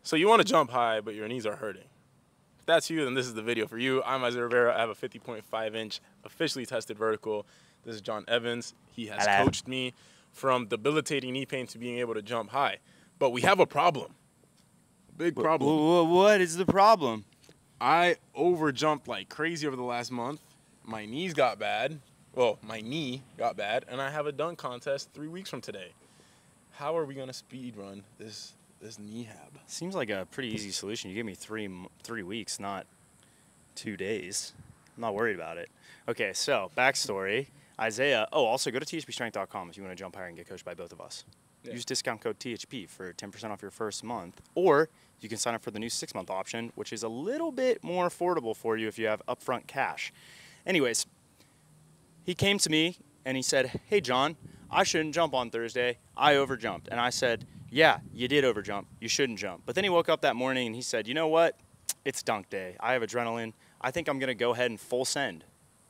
So you want to jump high, but your knees are hurting. If that's you, then this is the video for you. I'm Isaiah Rivera. I have a 50.5-inch officially tested vertical. This is John Evans. He has coached me from debilitating knee pain to being able to jump high. But we have a problem. Big problem. What is the problem? I overjumped like crazy over the last month. My knees got bad. Well, my knee got bad, and I have a dunk contest 3 weeks from today. How are we going to speed run this knee-hab? Seems like a pretty easy solution. You gave me three weeks, not 2 days. I'm not worried about it. Okay, so backstory. Isaiah. Oh, also go to THPstrength.com if you want to jump higher and get coached by both of us. Yeah. Use discount code THP for 10% off your first month, or you can sign up for the new 6-month option, which is a little bit more affordable for you if you have upfront cash. Anyways, he came to me and he said, "Hey, John, I shouldn't jump on Thursday. I overjumped." And I said, "Yeah, you did overjump. You shouldn't jump." But then he woke up that morning and he said, "You know what? It's dunk day. I have adrenaline. I think I'm going to go ahead and full send."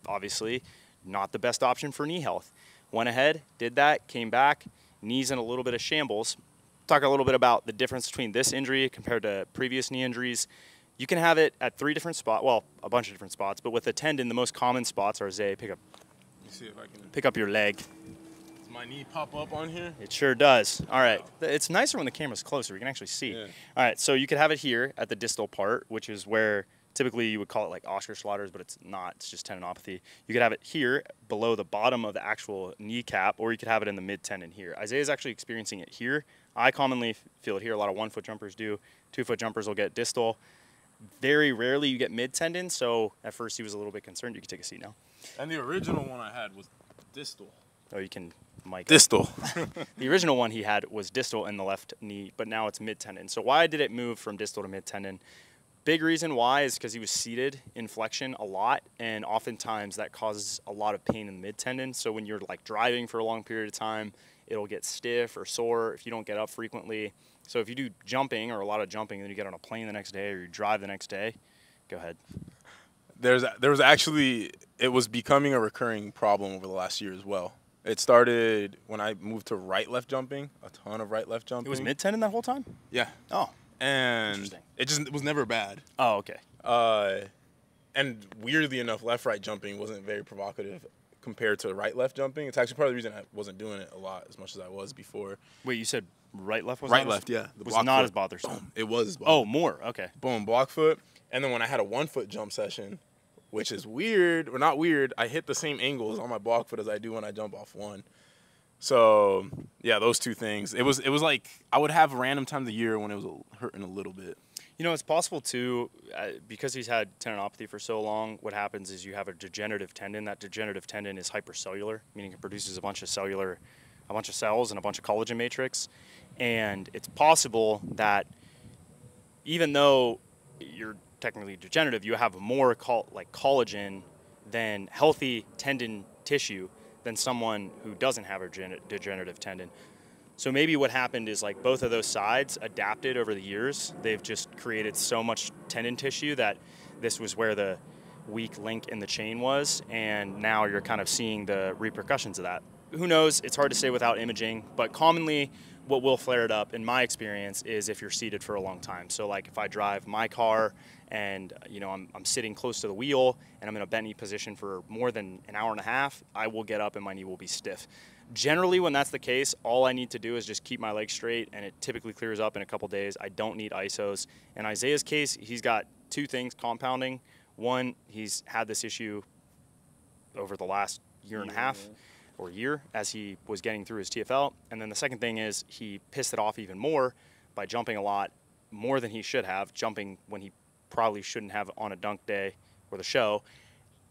Obviously, not the best option for knee health. Went ahead, did that, came back, knees in a little bit of shambles. Talk a little bit about the difference between this injury compared to previous knee injuries. You can have it at 3 different spots, well, a bunch of different spots, but with a tendon, the most common spots are, Zay, pick up your leg. Does my knee pop up on here? It sure does. All right. It's nicer when the camera's closer. We can actually see. Yeah. All right, so you could have it here at the distal part, which is where typically you would call it like Osgood-Schlatter's, but it's not. It's just tendinopathy. You could have it here below the bottom of the actual kneecap, or you could have it in the mid-tendon here. Isaiah's actually experiencing it here. I commonly feel it here. A lot of 1-foot jumpers do. 2-foot jumpers will get distal. Very rarely you get mid-tendon, so at first he was a little bit concerned. You can take a seat now. And the original one I had was distal. Oh, you can mic distal. The original one he had was distal in the left knee, but now it's mid-tendon. So why did it move from distal to mid-tendon? Big reason why is because he was seated in flexion a lot, and oftentimes that causes a lot of pain in the mid-tendon. So when you're like driving for a long period of time, it'll get stiff or sore if you don't get up frequently. So if you do jumping or a lot of jumping, then you get on a plane the next day or you drive the next day, go ahead. There was actually, it was becoming a recurring problem over the last year as well. It started when I moved to right-left jumping, a ton of right-left jumping. It was mid-tendon that whole time? Yeah. Oh. And it was never bad. Oh, okay. And weirdly enough, left-right jumping wasn't very provocative compared to right-left jumping. It's actually part of the reason I wasn't doing it a lot as much as I was before. Wait, you said right-left was right-left, yeah. The was not as bothersome. Boom, it was. Oh, more. Okay. Boom, block foot. And then when I had a 1-foot jump session, which is weird, or not weird, I hit the same angles on my block foot as I do when I jump off one. So, yeah, those two things. It was like I would have random times of the year when it was hurting a little bit. You know, it's possible, too, because he's had tendinopathy for so long, what happens is you have a degenerative tendon. That degenerative tendon is hypercellular, meaning it produces a bunch of cells and a bunch of collagen matrix. And it's possible that even though you're technically degenerative, you have more collagen than healthy tendon tissue than someone who doesn't have a degenerative tendon. So maybe what happened is like both of those sides adapted over the years. They've just created so much tendon tissue that this was where the weak link in the chain was, and now you're kind of seeing the repercussions of that. Who knows? It's hard to say without imaging, but commonly what will flare it up, in my experience, is if you're seated for a long time. So like if I drive my car and I'm sitting close to the wheel and I'm in a bent knee position for more than an hour and a half, I will get up and my knee will be stiff. Generally, when that's the case, all I need to do is just keep my legs straight, and it typically clears up in a couple days. I don't need ISOs. In Isaiah's case, he's got 2 things compounding. One, he's had this issue over the last year and a half or year as he was getting through his TFL. And then the second thing is he pissed it off even more by jumping a lot, more than he should have, jumping when he probably shouldn't have on a dunk day or the show,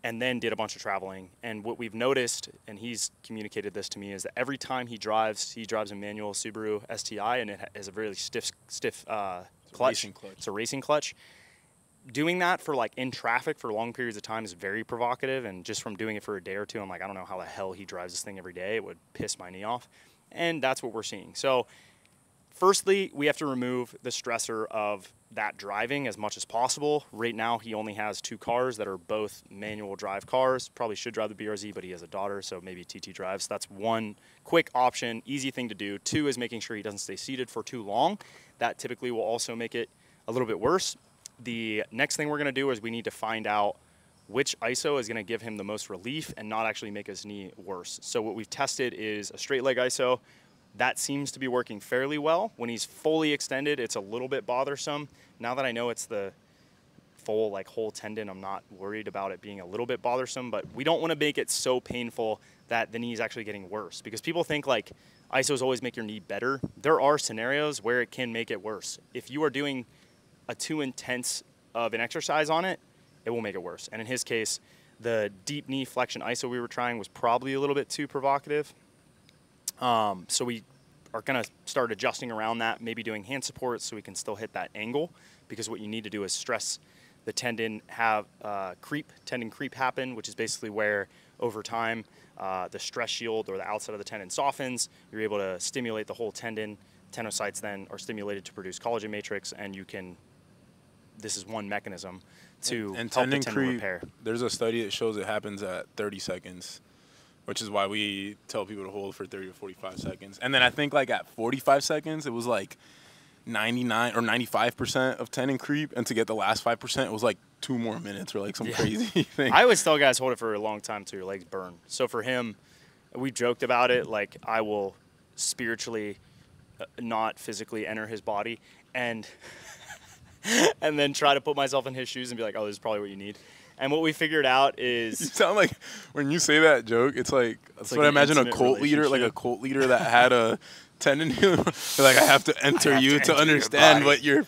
and then did a bunch of traveling. And what we've noticed, and he's communicated this to me, is that every time he drives a manual Subaru STI, and it has a really stiff clutch. It's a racing clutch. Doing that for like in traffic for long periods of time is very provocative, and just from doing it for a day or two, I'm like, I don't know how the hell he drives this thing every day. It would piss my knee off. And that's what we're seeing. So Firstly, we have to remove the stressor of that driving as much as possible. Right now, he only has 2 cars that are both manual drive cars. Probably should drive the BRZ, but he has a daughter, so maybe TT drives. That's one quick option, easy thing to do. 2 is making sure he doesn't stay seated for too long. That typically will also make it a little bit worse. The next thing we're going to do is we need to find out which ISO is going to give him the most relief and not actually make his knee worse. So what we've tested is a straight leg ISO. That seems to be working fairly well. When he's fully extended, it's a little bit bothersome. Now that I know it's the full whole tendon, I'm not worried about it being a little bit bothersome, but we don't want to make it so painful that the knee is actually getting worse, because people think ISOs always make your knee better. There are scenarios where it can make it worse. If you are doing a too intense of an exercise on it, it will make it worse. And in his case, the deep knee flexion ISO we were trying was probably a little bit too provocative. So we are going to start adjusting around that, maybe doing hand supports so we can still hit that angle, because what you need to do is stress the tendon, have tendon creep happen, which is basically where over time the stress shield or the outside of the tendon softens. You're able to stimulate the whole tendon. Tenocytes then are stimulated to produce collagen matrix, and you can, this is one mechanism to help the tendon repair. There's a study that shows it happens at 30 seconds. Which is why we tell people to hold for 30 to 45 seconds. And then I think at 45 seconds, it was 99 or 95% of tendon creep. And to get the last 5%, it was 2 more minutes or some crazy thing. I always tell guys hold it for a long time till your legs burn. So for him, we joked about it. I will spiritually, not physically enter his body and then try to put myself in his shoes and be like, oh, this is probably what you need. And what we figured out is... You sound like, when you say that joke, it's that's what I imagine a cult leader, a cult leader that had a tendon. I have to enter you to understand what you're...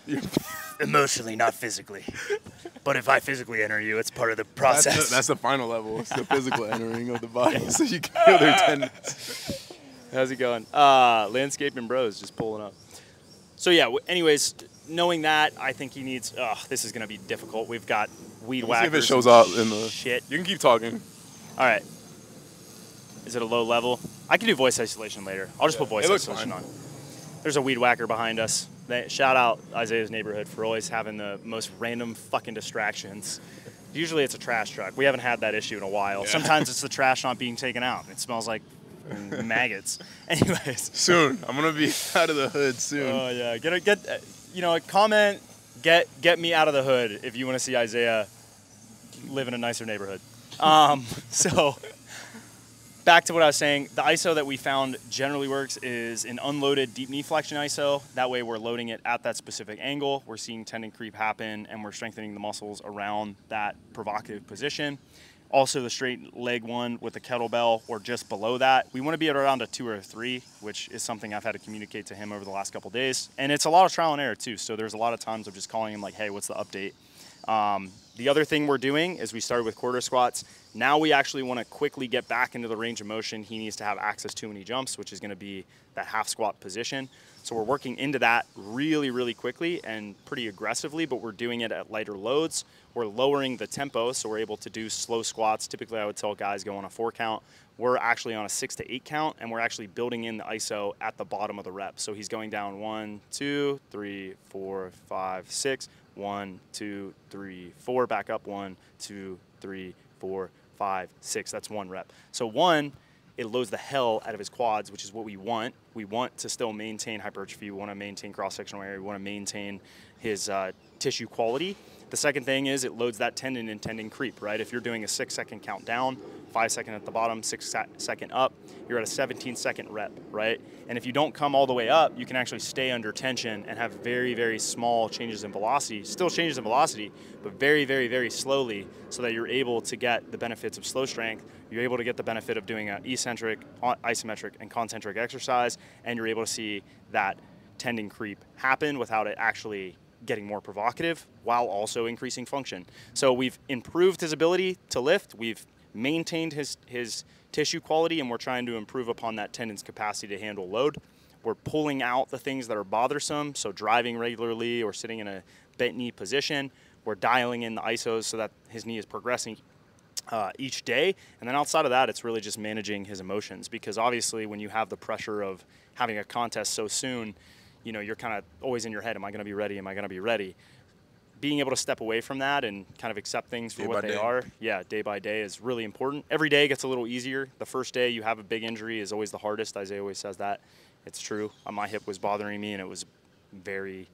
Emotionally, not physically. But if I physically enter you, it's part of the process. That's the final level. It's the physical entering of the body, so you can feel their tendons. How's it going? Landscaping Bros just pulling up. So yeah, anyways... Knowing that, I think he needs. This is going to be difficult. We've got weed whackers. See if it shows up in the shit. You can keep talking. All right. Is it a low level? I can do voice isolation later. I'll just put voice isolation on. There's a weed whacker behind us. Shout out Isaiah's neighborhood for always having the most random fucking distractions. Usually it's a trash truck. We haven't had that issue in a while. Yeah. Sometimes it's the trash not being taken out. It smells like maggots. Anyways. Soon. I'm going to be out of the hood soon. Oh, yeah. Comment, get me out of the hood if you want to see Isaiah live in a nicer neighborhood. So back to what I was saying, the ISO that we found generally works is an unloaded deep knee flexion ISO. That way we're loading it at that specific angle. We're seeing tendon creep happen, and we're strengthening the muscles around that provocative position. Also, the straight leg one with the kettlebell or just below that, we want to be at around a 2 or a 3, which is something I've had to communicate to him over the last couple of days. And it's a lot of trial and error too. So there's a lot of times of just calling him hey, what's the update? The other thing we're doing is we started with quarter squats. Now we actually want to quickly get back into the range of motion he needs to have access to when he jumps, which is going to be that half squat position. So we're working into that really, really quickly and pretty aggressively, but we're doing it at lighter loads. We're lowering the tempo, so we're able to do slow squats. Typically, I would tell guys go on a 4 count. We're actually on a 6 to 8 count, and we're actually building in the ISO at the bottom of the rep. So he's going down 1, 2, 3, 4, 5, 6. 1, 2, 3, 4. Back up 1, 2, 3, 4, 5, 6. That's 1 rep. So 1, it loads the hell out of his quads, which is what we want. We want to still maintain hypertrophy. We want to maintain cross-sectional area. We want to maintain his tissue quality. The second thing is it loads that tendon and tendon creep, right? If you're doing a 6-second count down, 5-second at the bottom, 6-second up, you're at a 17-second rep, right? And if you don't come all the way up, you can actually stay under tension and have very, very small changes in velocity, still changes in velocity, but very, very, very slowly, so that you're able to get the benefits of slow strength. You're able to get the benefit of doing an eccentric, isometric, and concentric exercise, and you're able to see that tendon creep happen without it actually getting more provocative while also increasing function. So we've improved his ability to lift, we've maintained his tissue quality, and we're trying to improve upon that tendon's capacity to handle load. We're pulling out the things that are bothersome, so driving regularly or sitting in a bent knee position. We're dialing in the ISOs so that his knee is progressing each day. And then outside of that, it's really just managing his emotions, because obviously when you have the pressure of having a contest so soon, you know, you're kind of always in your head, am I going to be ready? Am I going to be ready? Being able to step away from that and kind of accept things for what they are, day by day is really important. Every day gets a little easier. The first day you have a big injury is always the hardest. Isaiah always says that. It's true. My hip was bothering me, and it was very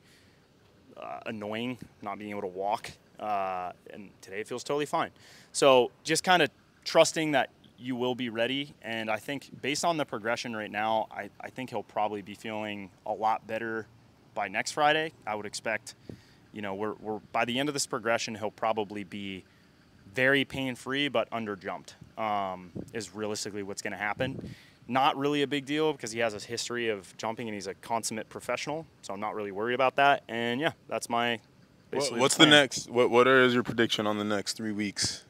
annoying not being able to walk. And today it feels totally fine. So just kind of trusting that you will be ready. And I think based on the progression right now, I think he'll probably be feeling a lot better by next Friday. I would expect, you know, we're by the end of this progression, he'll probably be very pain-free, but under-jumped is realistically what's going to happen. Not really a big deal because he has a history of jumping and he's a consummate professional, so I'm not really worried about that. And yeah, that's my what's the next? What is your prediction on the next 3 weeks?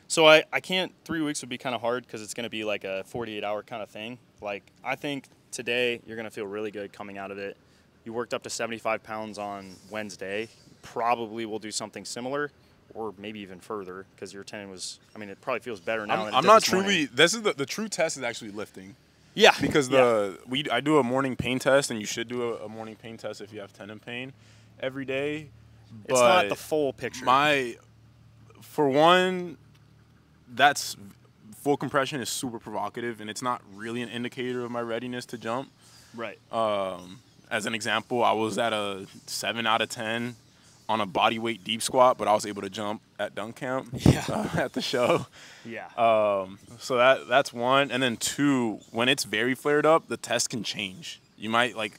So I can't. 3 weeks would be kind of hard because it's going to be like a 48-hour kind of thing. Like I think today you're going to feel really good coming out of it. You worked up to 75 pounds on Wednesday. Probably will do something similar, or maybe even further because your tendon was. I mean, it probably feels better now. I'm not truly. This is the true test is actually lifting. Yeah. Because I do a morning pain test, and you should do a morning pain test if you have tendon pain every day. But it's not the full picture. For one, that's full compression is super provocative, and it's not really an indicator of my readiness to jump. Right. As an example, I was at a 7 out of 10 on a body weight deep squat, but I was able to jump at dunk camp at the show. Yeah. So that's one. And then two, when it's very flared up, the test can change. You might like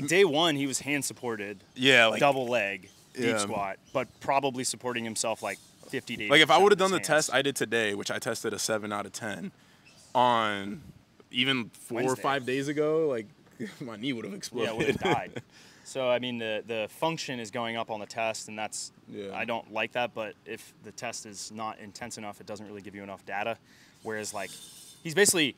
day one, he was hand supported. Yeah. Like double leg deep squat, but probably supporting himself like 50 to 80%. Like if I would have done the test I did today, which I tested a 7 out of 10 on even 4 or 5 days ago, like my knee would have exploded. Yeah, would have died. So, I mean, the function is going up on the test, and that's I don't like that, but if the test is not intense enough, it doesn't really give you enough data. Whereas, like, he's basically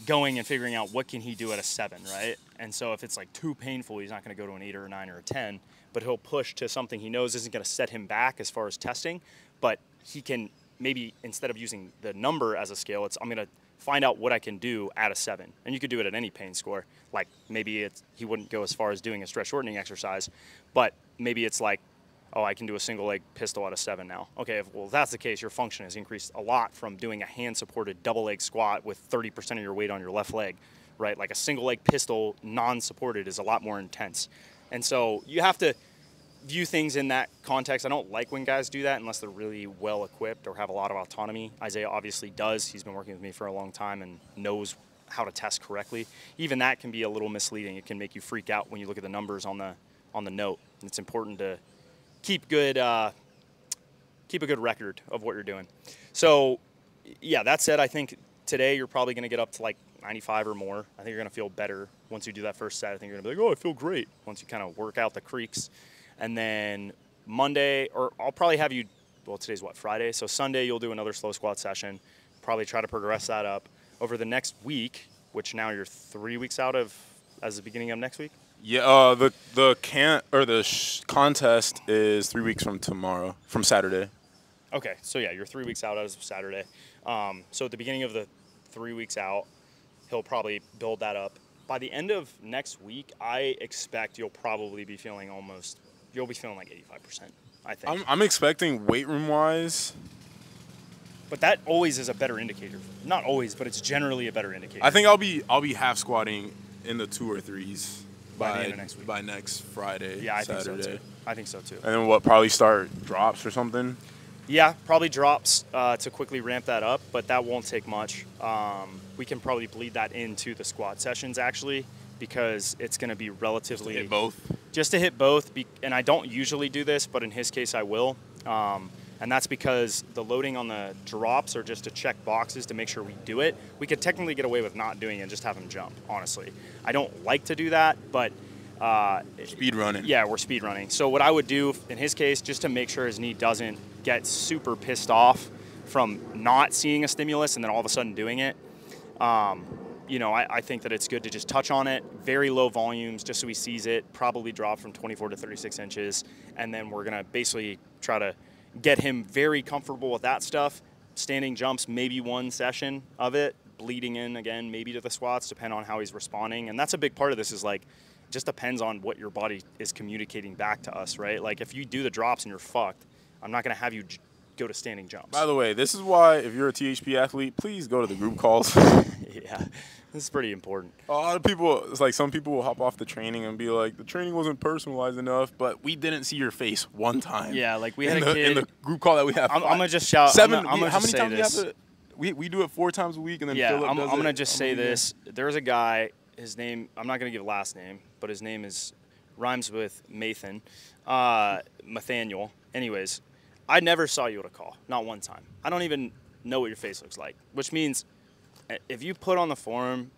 going and figuring out what can he do at a 7, right? And so if it's, like, too painful, he's not going to go to an 8 or a 9 or a 10, but he'll push to something he knows isn't going to set him back as far as testing, but he can maybe, instead of using the number as a scale, I'm going to find out what I can do at a 7. And you could do it at any pain score. Like maybe he wouldn't go as far as doing a stretch shortening exercise, but maybe it's like, oh, I can do a single leg pistol at a 7 now. Okay, well, if that's the case, your function has increased a lot from doing a hand-supported double leg squat with 30% of your weight on your left leg, right? Like a single leg pistol non-supported is a lot more intense. And so you have to view things in that context. I don't like when guys do that unless they're really well equipped or have a lot of autonomy. Isaiah obviously does. He's been working with me for a long time and knows how to test correctly. Even that can be a little misleading. It can make you freak out when you look at the numbers on the note. It's important to keep a good record of what you're doing. So, yeah, that said, I think today you're probably going to get up to like 95 or more. I think you're going to feel better once you do that first set. I think you're going to be like, oh, I feel great once you kind of work out the creaks. And then Monday, or I'll probably have you, well, today's what, Friday? So Sunday you'll do another slow squat session, probably try to progress that up. Over the next week, which now you're 3 weeks out of, as the beginning of next week? Yeah, the contest is 3 weeks from tomorrow, from Saturday. Okay, so yeah, you're 3 weeks out as of Saturday. So at the beginning of the 3 weeks out, he'll probably build that up. By the end of next week, I expect you'll probably be feeling you'll be feeling like 85%, I think. I'm expecting weight room wise. But that always is a better indicator. Not always, but it's generally a better indicator. I think I'll be half squatting in the 2 or 3s by the end of next week. By next Friday. Yeah, Saturday. I think so too. And then what? Probably start drops or something. Yeah, probably drops to quickly ramp that up, but that won't take much. We can probably bleed that into the squat sessions actually, because it's going to be relatively just to hit both. Just to hit both, and I don't usually do this, but in his case I will. And that's because the loading on the drops are just to check boxes to make sure we do it. We could technically get away with not doing it and just have him jump, honestly. I don't like to do that, but speed running. Yeah, we're speed running. So what I would do in his case, just to make sure his knee doesn't get super pissed off from not seeing a stimulus and then all of a sudden doing it, I think that it's good to just touch on it, very low volumes, just so he sees it, probably drop from 24 to 36 inches, and then we're going to basically try to get him very comfortable with that stuff. Standing jumps, maybe one session of it, bleeding in again, maybe to the squats, depending on how he's responding. And that's a big part of this is like, just depends on what your body is communicating back to us, right? Like if you do the drops and you're fucked, I'm not going to have you go to standing jumps. By the way, this is why if you're a THP athlete, please go to the group calls. Yeah, this is pretty important. A lot of people, it's like some people will hop off the training and be like, the training wasn't personalized enough, but we didn't see your face one time. Yeah, like we had a kid. In the group call that we have. I'm going to just shout. Seven. I'm gonna how just many say times this. do you have to? We do it 4 times a week, and then yeah, Philip I'm does going to it just on say the weekend. this. There's a guy, his name, I'm not going to give last name, but his name rhymes with Mathan, Nathaniel. Anyways, I never saw you at a call, not one time. I don't even know what your face looks like, which means if you put on the forum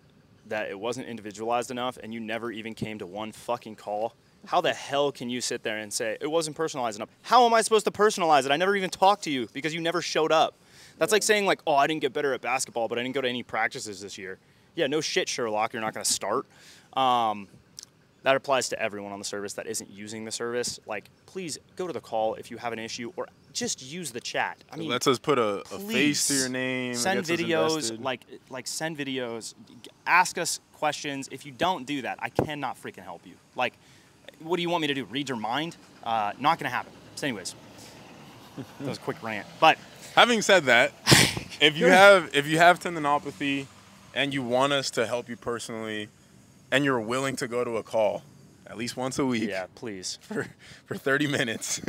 that it wasn't individualized enough and you never even came to one fucking call, how the hell can you sit there and say it wasn't personalized enough? How am I supposed to personalize it? I never even talked to you because you never showed up. That's like saying like, oh, I didn't get better at basketball, but I didn't go to any practices this year. Yeah, no shit, Sherlock, you're not going to start. That applies to everyone on the service that isn't using the service. Like, please go to the call if you have an issue, or just use the chat. I mean, it lets us put a face to your name. Send videos, like send videos. Ask us questions. If you don't do that, I cannot freaking help you. Like, what do you want me to do? Read your mind? Not gonna happen. So, anyways, that was a quick rant. But having said that, if you have tendinopathy and you want us to help you personally, and you're willing to go to a call at least once a week. Yeah, please. For 30 minutes.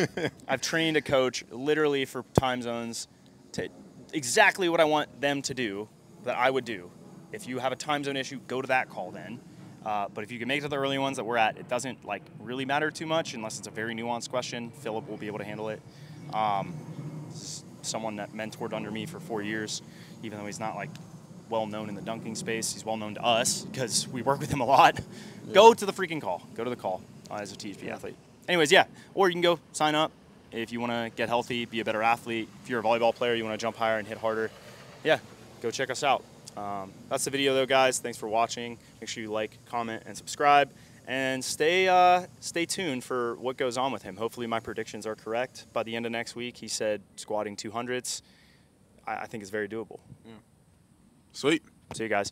I've trained a coach literally for time zones to exactly what I want them to do that I would do. If you have a time zone issue, go to that call then. But if you can make it to the early ones that we're at, it doesn't like really matter too much unless it's a very nuanced question. Philip will be able to handle it. Someone that mentored under me for 4 years, even though he's not like well known in the dunking space. He's well known to us because we work with him a lot. Yeah. Go to the freaking call. Go to the call as a THP athlete. Anyways, yeah. Or you can go sign up if you want to get healthy, be a better athlete. If you're a volleyball player, you want to jump higher and hit harder. Yeah, go check us out. That's the video though, guys. Thanks for watching. Make sure you like, comment, and subscribe. And stay tuned for what goes on with him. Hopefully my predictions are correct. By the end of next week, he said squatting 200s. I think it's very doable. Yeah. Sweet. See you guys.